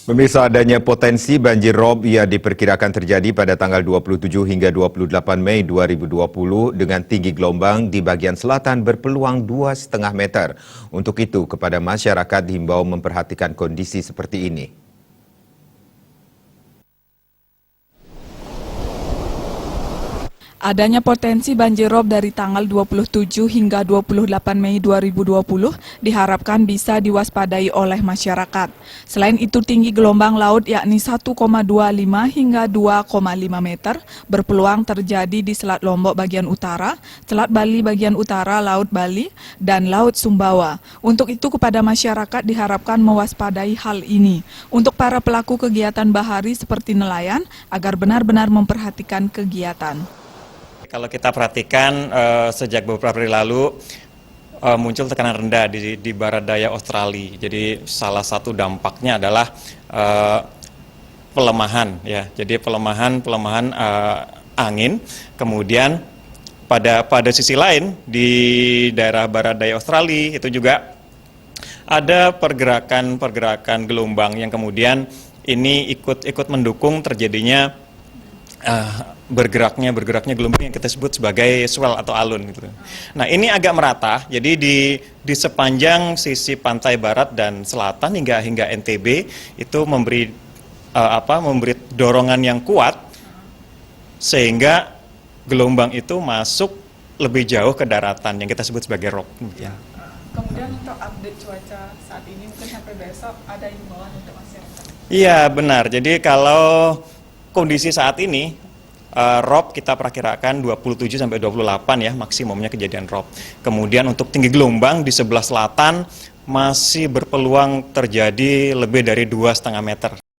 Pemirsa, adanya potensi banjir rob yang diperkirakan terjadi pada tanggal 27 hingga 28 Mei 2020 dengan tinggi gelombang di bagian selatan berpeluang 2,5 meter. Untuk itu, kepada masyarakat dihimbau memperhatikan kondisi seperti ini. Adanya potensi banjir rob dari tanggal 27 hingga 28 Mei 2020 diharapkan bisa diwaspadai oleh masyarakat. Selain itu, tinggi gelombang laut yakni 1,25 hingga 2,5 meter berpeluang terjadi di Selat Lombok bagian utara, Selat Bali bagian utara, Laut Bali, dan Laut Sumbawa. Untuk itu, kepada masyarakat diharapkan mewaspadai hal ini. Untuk para pelaku kegiatan bahari seperti nelayan, agar benar-benar memperhatikan kegiatan. Kalau kita perhatikan sejak beberapa hari lalu muncul tekanan rendah di barat daya Australia. Jadi salah satu dampaknya adalah pelemahan, ya. Jadi pelemahan angin. Kemudian pada sisi lain di daerah barat daya Australia itu juga ada pergerakan gelombang yang kemudian ini ikut mendukung terjadinya bergeraknya gelombang yang kita sebut sebagai swell atau alun gitu. Nah, ini agak merata. Jadi di sepanjang sisi pantai barat dan selatan hingga NTB itu memberi dorongan yang kuat sehingga gelombang itu masuk lebih jauh ke daratan yang kita sebut sebagai rob. Ya. Kemudian untuk update cuaca saat ini mungkin sampai besok ada himbauan untuk masyarakat. Iya, benar. Jadi kalau kondisi saat ini rob kita perkirakan 27 sampai 28 ya maksimumnya kejadian rob. Kemudian untuk tinggi gelombang di sebelah selatan masih berpeluang terjadi lebih dari 2,5 meter.